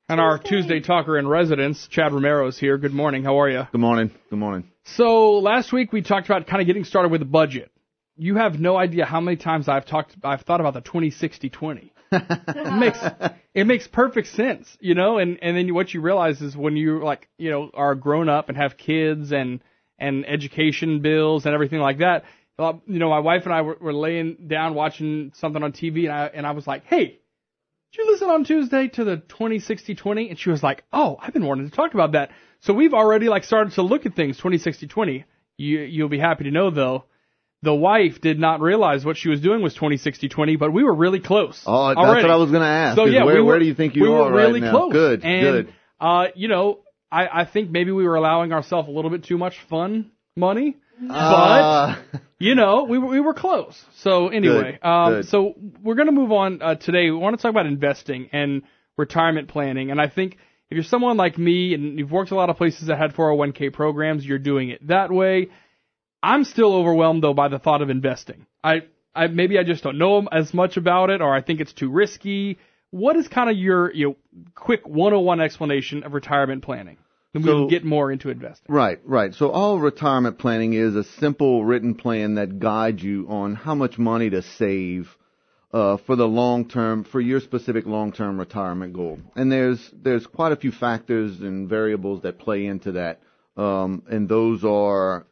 And our Tuesday talker in residence, Chad Romero, is here. Good morning. How are you? Good morning. Good morning. So last week we talked about kind of getting started with a budget. You have no idea how many times I've thought about the 20-60-20. It makes perfect sense, you know. And then what you realize is when you are grown up and have kids and education bills and everything like that. My wife and I were laying down watching something on TV, and I was like, "Hey, did you listen on Tuesday to the 20-60-20? And she was like, "Oh, I've been wanting to talk about that." So we've already started to look at things 20-60-20. You'll be happy to know though, the wife did not realize what she was doing was 20-60-20, but we were really close. Oh, that's already. what I was going to ask. So yeah, where do you think you are right really now? Close. Good, and, good. I think maybe we were allowing ourselves a little bit too much fun money. But, we were close. So anyway, good. So we're going to move on today. We want to talk about investing and retirement planning. And I think if you're someone like me and you've worked a lot of places that had 401k programs, you're doing it that way. I'm still overwhelmed, though, by the thought of investing. Maybe I just don't know as much about it, or I think it's too risky. What is kind of your quick 101 explanation of retirement planning? And we'll get more into investing. Right. So all retirement planning is a simple written plan that guides you on how much money to save for the long term, for your specific long-term retirement goal. And there's quite a few factors and variables that play into that. And those are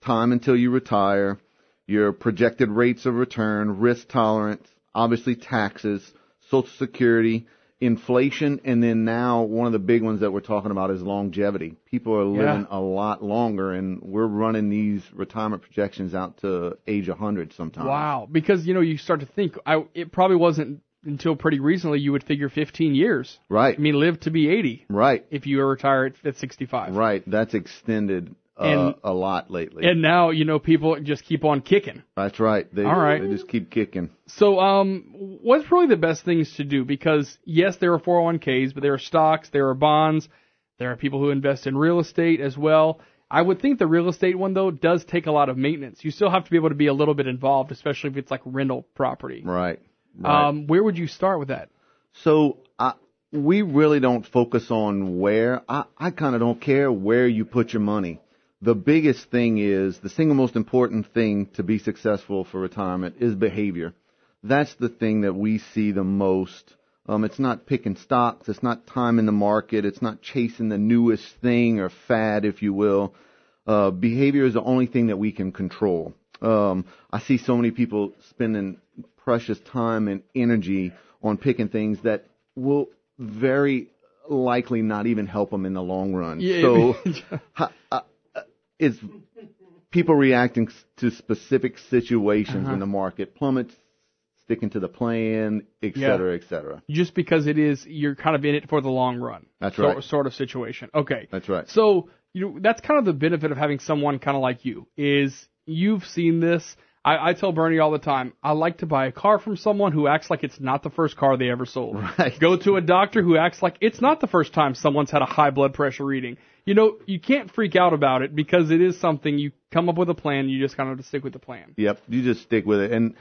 time until you retire, your projected rates of return, risk tolerance, obviously taxes, Social Security, inflation, and then now one of the big ones that we're talking about is longevity. People are living a lot longer, and we're running these retirement projections out to age 100 sometimes. Wow, because, you start to think, it probably wasn't until pretty recently you would figure 15 years. Right. I mean, live to be 80. Right. If you retire at 65. Right. That's extended a lot lately. And now, people just keep on kicking. That's right. All right. They just keep kicking. So, what's really the best things to do? Because, yes, there are 401ks, but there are stocks, there are bonds, there are people who invest in real estate as well. I would think the real estate one, though, does take a lot of maintenance. You still have to be able to be a little bit involved, especially if it's like rental property. Right. Where would you start with that? So, we really don't focus on where. I kind of don't care where you put your money. The biggest thing is, the single most important thing to be successful for retirement is behavior. That's the thing that we see the most. It's not picking stocks. It's not timing the market. It's not chasing the newest thing or fad, if you will. Behavior is the only thing that we can control. I see so many people spending precious time and energy on picking things that will very likely not even help them in the long run. Yeah. So it's people reacting to specific situations in the market, plummets, sticking to the plan, et cetera, et cetera. Just because you're kind of in it for the long run. That's right. Sort of situation. Okay. That's right. So, that's kind of the benefit of having someone kind of like you, is you've seen this. I tell Bernie all the time, I like to buy a car from someone who acts like it's not the first car they ever sold. Right. Go to a doctor who acts like it's not the first time someone's had a high blood pressure reading. You can't freak out about it because it is something you come up with a plan, you just kind of have to stick with the plan. Yep, you just stick with it. And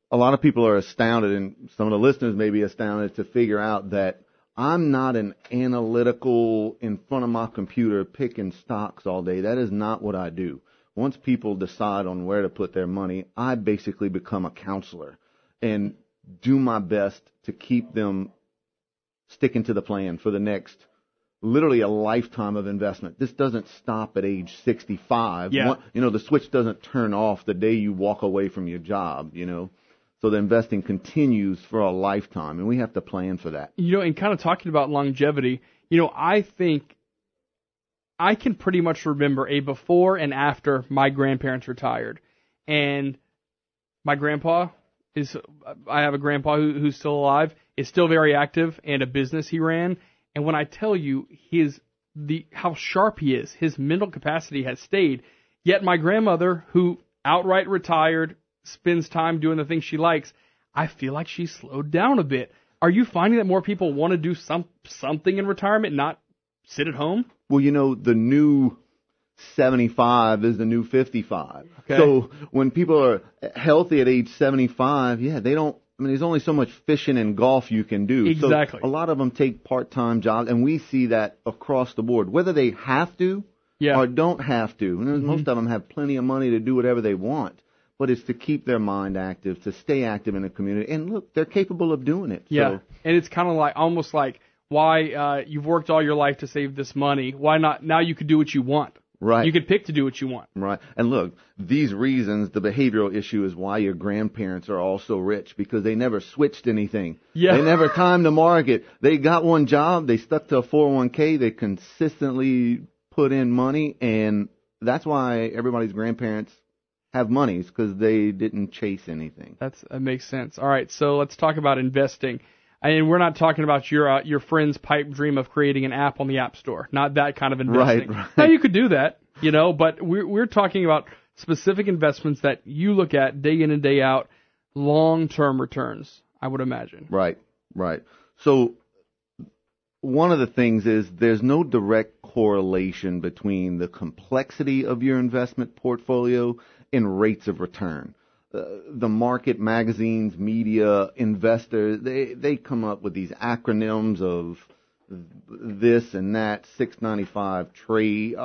a lot of people are astounded, and some of the listeners may be astounded to figure out that I'm not an analytical in front of my computer picking stocks all day. That is not what I do. Once people decide on where to put their money, I basically become a counselor and do my best to keep them sticking to the plan for the next, literally a lifetime of investment. This doesn't stop at age 65. Yeah. The switch doesn't turn off the day you walk away from your job, So the investing continues for a lifetime, and we have to plan for that. And kind of talking about longevity, I think I can pretty much remember a before and after my grandparents retired. And my grandpa I have a grandpa who's still alive, is still very active, and a business he ran. And when I tell you how sharp he is, his mental capacity has stayed. Yet my grandmother, who outright retired, spends time doing the things she likes, I feel like she's slowed down a bit. Are you finding that more people want to do something in retirement, not sit at home? Well, the new 75 is the new 55. Okay. So when people are healthy at age 75, they don't there's only so much fishing and golf you can do. Exactly. So a lot of them take part-time jobs, and we see that across the board, whether they have to or don't have to. And most of them have plenty of money to do whatever they want, but it's to keep their mind active, to stay active in the community. And look, they're capable of doing it. Yeah, So, and it's kind of like almost like why you've worked all your life to save this money. Why not? Now you could do what you want. right. You could pick to do what you want. Right. And look, these reasons, the behavioral issue is why your grandparents are all so rich, because they never switched anything. Yeah. They never timed the market. They got one job. They stuck to a 401k. They consistently put in money. And that's why everybody's grandparents have monies, because they didn't chase anything. That makes sense. All right. So let's talk about investing. And we're not talking about your friend's pipe dream of creating an app on the App Store. Not that kind of investing. Right. Now, you could do that, but we're talking about specific investments that you look at day in and day out, long-term returns, I would imagine. Right. So one of the things is there's no direct correlation between the complexity of your investment portfolio and rates of return. The market, magazines, media, investors, they come up with these acronyms of this and that, 695 trade,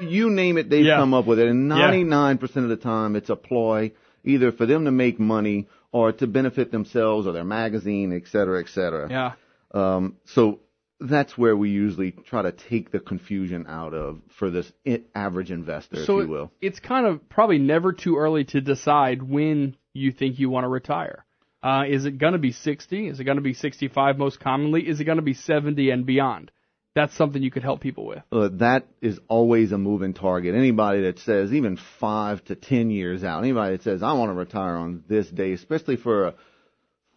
you name it, they've come up with it. And 99% of the time it's a ploy, either for them to make money or to benefit themselves or their magazine, et cetera, et cetera. Yeah. So that's where we usually try to take the confusion out of for this average investor, if you will. It's kind of probably never too early to decide when you think you want to retire. Is it going to be 60? Is it going to be 65 most commonly? Is it going to be 70 and beyond? That's something you could help people with. That is always a moving target. Anybody that says even 5 to 10 years out, anybody that says, I want to retire on this day, especially for a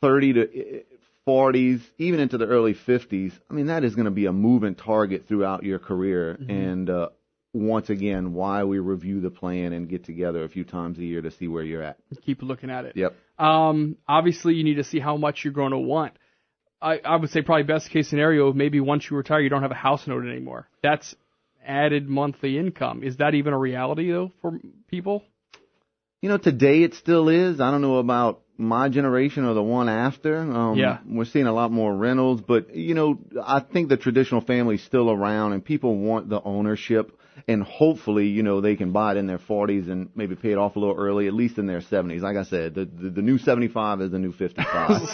30 to 40s, even into the early 50s, that is going to be a moving target throughout your career. Mm-hmm. And once again, why we review the plan and get together a few times a year to see where you're at. Keep looking at it. Yep. Obviously, you need to see how much you're going to want. I would say probably best case scenario, maybe once you retire, you don't have a house note anymore. That's added monthly income. Is that even a reality, though, for people? Today it still is. I don't know about my generation or the one after. We're seeing a lot more rentals, but I think the traditional family's still around, and people want the ownership, and hopefully, they can buy it in their 40s and maybe pay it off a little early, at least in their 70s. Like I said, the new 75 is the new 55.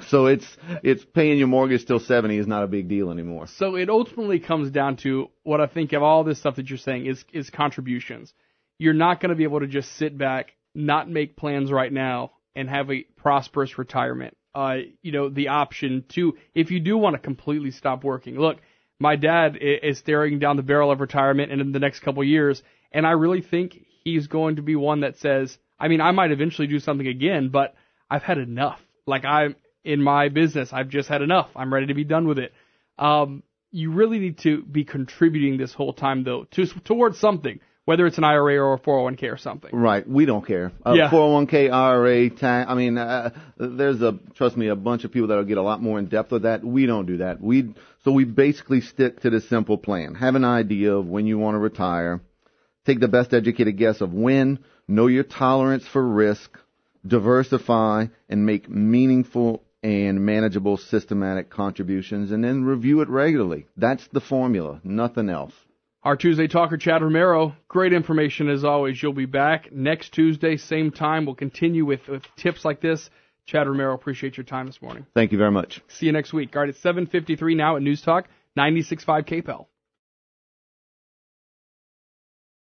So it's paying your mortgage till 70 is not a big deal anymore. So it ultimately comes down to what I think of all this stuff that you're saying is contributions. You're not going to be able to just sit back, not make plans right now, and have a prosperous retirement. The option to, if you do want to completely stop working. Look, my dad is staring down the barrel of retirement in the next couple of years, and I really think he's going to be one that says, I might eventually do something again, but I've had enough. Like, I'm in my business, I've just had enough. I'm ready to be done with it. You really need to be contributing this whole time, though, towards something. Whether it's an IRA or a 401k or something. Right. We don't care. 401k, IRA, tax. There's trust me, a bunch of people that'll get a lot more in depth with that. We don't do that. So we basically stick to the simple plan. Have an idea of when you want to retire. Take the best educated guess of when. Know your tolerance for risk. Diversify and make meaningful and manageable systematic contributions, and then review it regularly. That's the formula. Nothing else. Our Tuesday talker, Chad Romero, great information as always. You'll be back next Tuesday, same time. We'll continue with tips like this. Chad Romero, appreciate your time this morning. Thank you very much. See you next week. All right, it's 7:53 now at News Talk 96.5 KPEL.